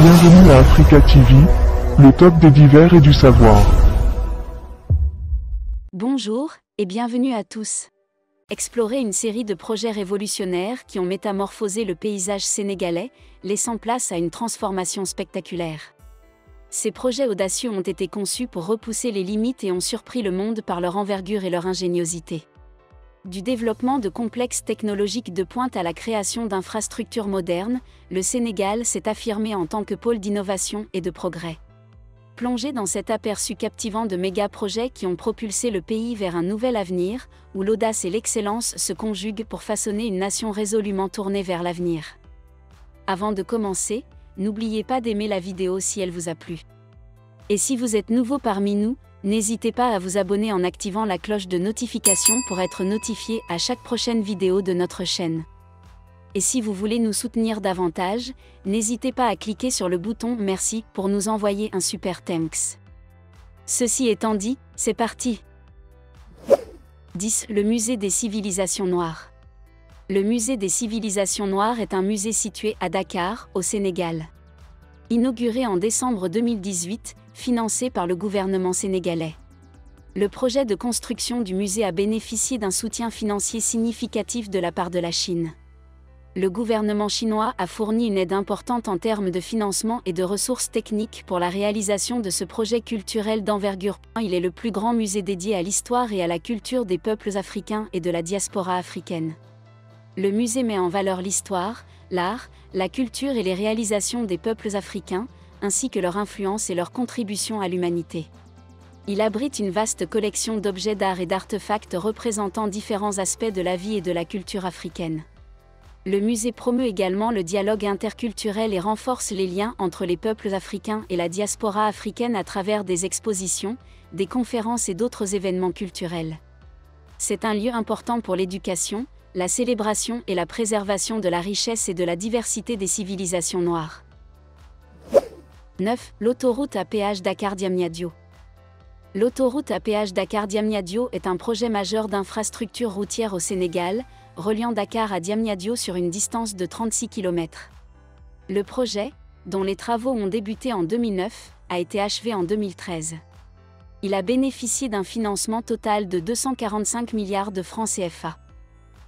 Bienvenue à Africa TV, le top des divers et du savoir. Bonjour, et bienvenue à tous. Explorez une série de projets révolutionnaires qui ont métamorphosé le paysage sénégalais, laissant place à une transformation spectaculaire. Ces projets audacieux ont été conçus pour repousser les limites et ont surpris le monde par leur envergure et leur ingéniosité. Du développement de complexes technologiques de pointe à la création d'infrastructures modernes, le Sénégal s'est affirmé en tant que pôle d'innovation et de progrès. Plongé dans cet aperçu captivant de méga-projets qui ont propulsé le pays vers un nouvel avenir, où l'audace et l'excellence se conjuguent pour façonner une nation résolument tournée vers l'avenir. Avant de commencer, n'oubliez pas d'aimer la vidéo si elle vous a plu. Et si vous êtes nouveau parmi nous, n'hésitez pas à vous abonner en activant la cloche de notification pour être notifié à chaque prochaine vidéo de notre chaîne. Et si vous voulez nous soutenir davantage, n'hésitez pas à cliquer sur le bouton « Merci » pour nous envoyer un super thanks. Ceci étant dit, c'est parti. 10. Le musée des civilisations noires. Le musée des civilisations noires est un musée situé à Dakar, au Sénégal. Inauguré en décembre 2018, financé par le gouvernement sénégalais. Le projet de construction du musée a bénéficié d'un soutien financier significatif de la part de la Chine. Le gouvernement chinois a fourni une aide importante en termes de financement et de ressources techniques pour la réalisation de ce projet culturel d'envergure. Il est le plus grand musée dédié à l'histoire et à la culture des peuples africains et de la diaspora africaine. Le musée met en valeur l'histoire, l'art, la culture et les réalisations des peuples africains, ainsi que leur influence et leur contribution à l'humanité. Il abrite une vaste collection d'objets d'art et d'artefacts représentant différents aspects de la vie et de la culture africaine. Le musée promeut également le dialogue interculturel et renforce les liens entre les peuples africains et la diaspora africaine à travers des expositions, des conférences et d'autres événements culturels. C'est un lieu important pour l'éducation, la célébration et la préservation de la richesse et de la diversité des civilisations noires. 9. L'autoroute à péage Dakar-Diamniadio. L'autoroute à péage Dakar-Diamniadio est un projet majeur d'infrastructure routière au Sénégal, reliant Dakar à Diamniadio sur une distance de 36 km. Le projet, dont les travaux ont débuté en 2009, a été achevé en 2013. Il a bénéficié d'un financement total de 245 milliards de francs CFA.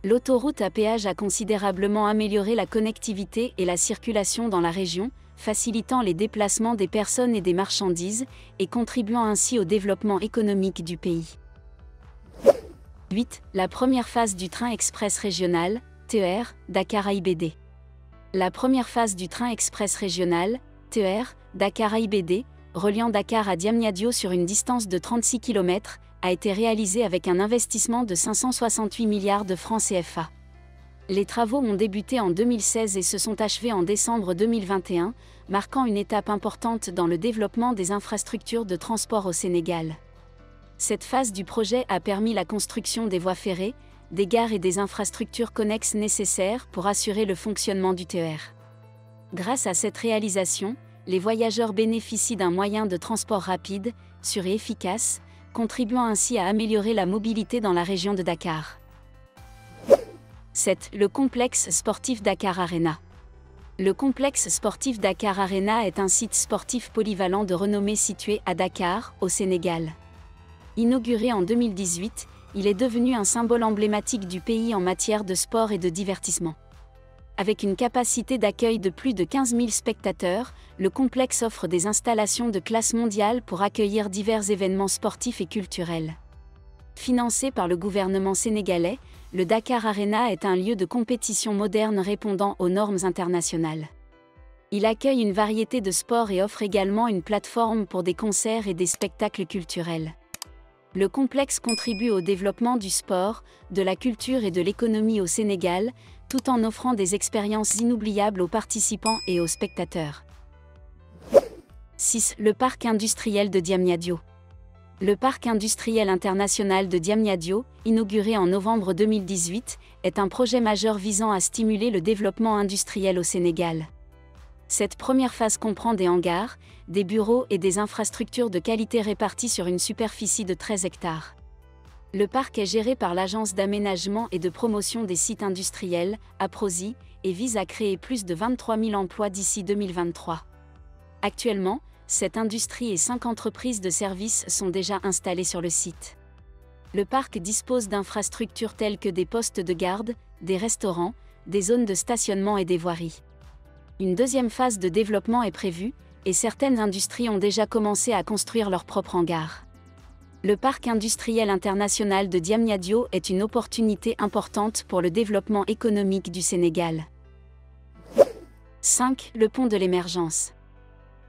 L'autoroute à péage a considérablement amélioré la connectivité et la circulation dans la région, facilitant les déplacements des personnes et des marchandises, et contribuant ainsi au développement économique du pays. 8. La première phase du train express régional, TER, Dakar-AIBD. La première phase du train express régional, TER, Dakar-AIBD, reliant Dakar à Diamniadio sur une distance de 36 km, a été réalisée avec un investissement de 568 milliards de francs CFA. Les travaux ont débuté en 2016 et se sont achevés en décembre 2021, marquant une étape importante dans le développement des infrastructures de transport au Sénégal. Cette phase du projet a permis la construction des voies ferrées, des gares et des infrastructures connexes nécessaires pour assurer le fonctionnement du TER. Grâce à cette réalisation, les voyageurs bénéficient d'un moyen de transport rapide, sûr et efficace, contribuant ainsi à améliorer la mobilité dans la région de Dakar. 7. Le complexe sportif Dakar Arena. Le complexe sportif Dakar Arena est un site sportif polyvalent de renommée situé à Dakar, au Sénégal. Inauguré en 2018, il est devenu un symbole emblématique du pays en matière de sport et de divertissement. Avec une capacité d'accueil de plus de 15 000 spectateurs, le complexe offre des installations de classe mondiale pour accueillir divers événements sportifs et culturels. Financé par le gouvernement sénégalais, le Dakar Arena est un lieu de compétition moderne répondant aux normes internationales. Il accueille une variété de sports et offre également une plateforme pour des concerts et des spectacles culturels. Le complexe contribue au développement du sport, de la culture et de l'économie au Sénégal, tout en offrant des expériences inoubliables aux participants et aux spectateurs. 6. Le parc industriel de Diamniadio. Le parc industriel international de Diamniadio, inauguré en novembre 2018, est un projet majeur visant à stimuler le développement industriel au Sénégal. Cette première phase comprend des hangars, des bureaux et des infrastructures de qualité réparties sur une superficie de 13 hectares. Le parc est géré par l'Agence d'aménagement et de promotion des sites industriels, APROSI, et vise à créer plus de 23 000 emplois d'ici 2023. Actuellement, cette industrie et 5 entreprises de services sont déjà installées sur le site. Le parc dispose d'infrastructures telles que des postes de garde, des restaurants, des zones de stationnement et des voiries. Une deuxième phase de développement est prévue, et certaines industries ont déjà commencé à construire leur propre hangar. Le parc industriel international de Diamniadio est une opportunité importante pour le développement économique du Sénégal. 5. Le pont de l'émergence.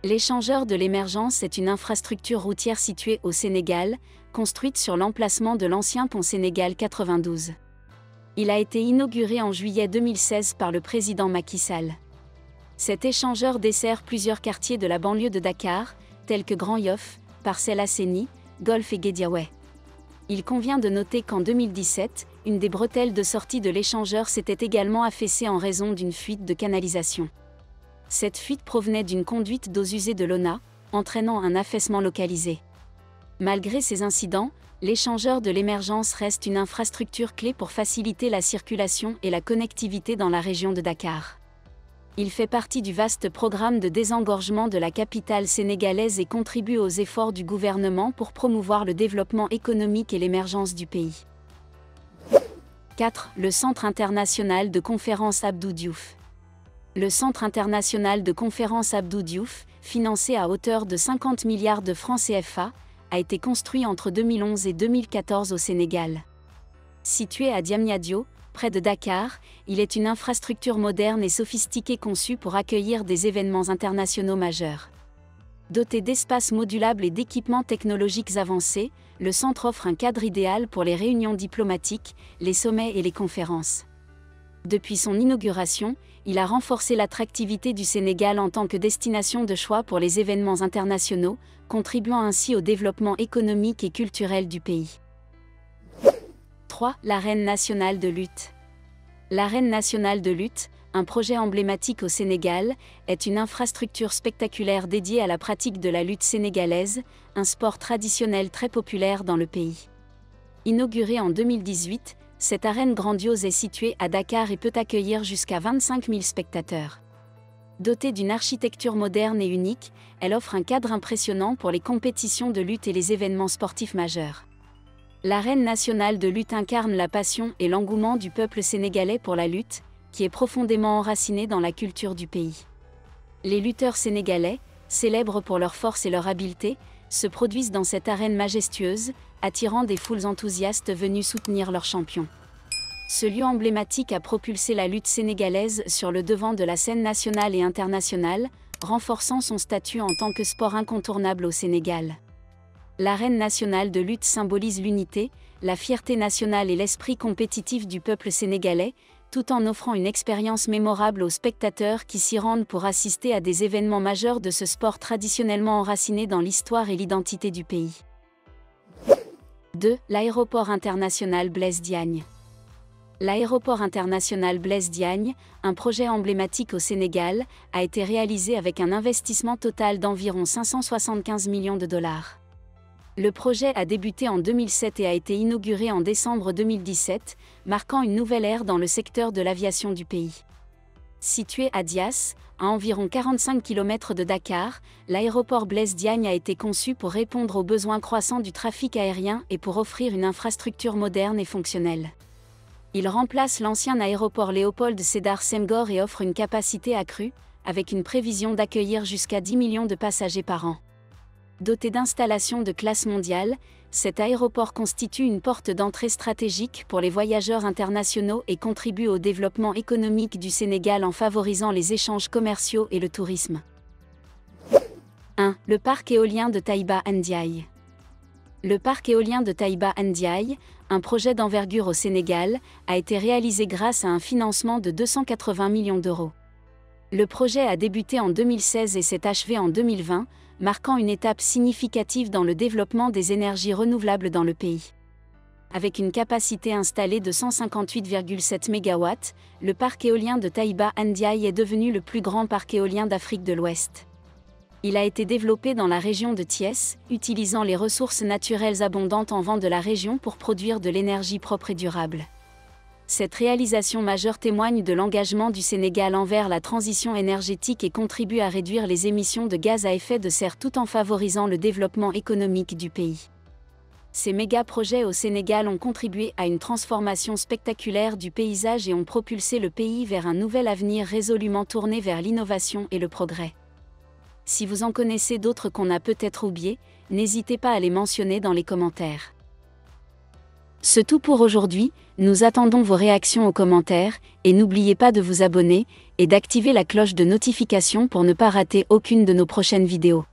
L'échangeur de l'émergence est une infrastructure routière située au Sénégal, construite sur l'emplacement de l'ancien pont Sénégal 92. Il a été inauguré en juillet 2016 par le président Macky Sall. Cet échangeur dessert plusieurs quartiers de la banlieue de Dakar, tels que Grand Yoff, Parcelles Assainies, Golf et Guédiawaye. Il convient de noter qu'en 2017, une des bretelles de sortie de l'échangeur s'était également affaissée en raison d'une fuite de canalisation. Cette fuite provenait d'une conduite d'eaux usées de l'ONA, entraînant un affaissement localisé. Malgré ces incidents, l'échangeur de l'émergence reste une infrastructure clé pour faciliter la circulation et la connectivité dans la région de Dakar. Il fait partie du vaste programme de désengorgement de la capitale sénégalaise et contribue aux efforts du gouvernement pour promouvoir le développement économique et l'émergence du pays. 4. Le Centre international de conférence Abdou Diouf. Le Centre international de conférence Abdou Diouf, financé à hauteur de 50 milliards de francs CFA, a été construit entre 2011 et 2014 au Sénégal. Situé à Diamniadio, près de Dakar, il est une infrastructure moderne et sophistiquée conçue pour accueillir des événements internationaux majeurs. Doté d'espaces modulables et d'équipements technologiques avancés, le centre offre un cadre idéal pour les réunions diplomatiques, les sommets et les conférences. Depuis son inauguration, il a renforcé l'attractivité du Sénégal en tant que destination de choix pour les événements internationaux, contribuant ainsi au développement économique et culturel du pays. 3. L'arène nationale de lutte. L'arène nationale de lutte, un projet emblématique au Sénégal, est une infrastructure spectaculaire dédiée à la pratique de la lutte sénégalaise, un sport traditionnel très populaire dans le pays. Inaugurée en 2018, cette arène grandiose est située à Dakar et peut accueillir jusqu'à 25 000 spectateurs. Dotée d'une architecture moderne et unique, elle offre un cadre impressionnant pour les compétitions de lutte et les événements sportifs majeurs. L'arène nationale de lutte incarne la passion et l'engouement du peuple sénégalais pour la lutte, qui est profondément enracinée dans la culture du pays. Les lutteurs sénégalais, célèbres pour leur force et leur habileté, se produisent dans cette arène majestueuse, attirant des foules enthousiastes venues soutenir leurs champions. Ce lieu emblématique a propulsé la lutte sénégalaise sur le devant de la scène nationale et internationale, renforçant son statut en tant que sport incontournable au Sénégal. L'arène nationale de lutte symbolise l'unité, la fierté nationale et l'esprit compétitif du peuple sénégalais, tout en offrant une expérience mémorable aux spectateurs qui s'y rendent pour assister à des événements majeurs de ce sport traditionnellement enraciné dans l'histoire et l'identité du pays. 2. L'aéroport international Blaise Diagne. L'aéroport international Blaise Diagne, un projet emblématique au Sénégal, a été réalisé avec un investissement total d'environ 575 millions de dollars. Le projet a débuté en 2007 et a été inauguré en décembre 2017, marquant une nouvelle ère dans le secteur de l'aviation du pays. Situé à Diass, à environ 45 km de Dakar, l'aéroport Blaise Diagne a été conçu pour répondre aux besoins croissants du trafic aérien et pour offrir une infrastructure moderne et fonctionnelle. Il remplace l'ancien aéroport Léopold Sédar Senghor et offre une capacité accrue, avec une prévision d'accueillir jusqu'à 10 millions de passagers par an. Doté d'installations de classe mondiale, cet aéroport constitue une porte d'entrée stratégique pour les voyageurs internationaux et contribue au développement économique du Sénégal en favorisant les échanges commerciaux et le tourisme. 1. Le parc éolien de Taïba Ndiaye. Le parc éolien de Taïba Ndiaye, un projet d'envergure au Sénégal, a été réalisé grâce à un financement de 280 millions d'euros. Le projet a débuté en 2016 et s'est achevé en 2020, marquant une étape significative dans le développement des énergies renouvelables dans le pays. Avec une capacité installée de 158,7 MW, le parc éolien de Taïba Ndiaye est devenu le plus grand parc éolien d'Afrique de l'Ouest. Il a été développé dans la région de Thiès, utilisant les ressources naturelles abondantes en vent de la région pour produire de l'énergie propre et durable. Cette réalisation majeure témoigne de l'engagement du Sénégal envers la transition énergétique et contribue à réduire les émissions de gaz à effet de serre tout en favorisant le développement économique du pays. Ces méga-projets au Sénégal ont contribué à une transformation spectaculaire du paysage et ont propulsé le pays vers un nouvel avenir résolument tourné vers l'innovation et le progrès. Si vous en connaissez d'autres qu'on a peut-être oubliés, n'hésitez pas à les mentionner dans les commentaires. C'est tout pour aujourd'hui, nous attendons vos réactions aux commentaires, et n'oubliez pas de vous abonner, et d'activer la cloche de notification pour ne pas rater aucune de nos prochaines vidéos.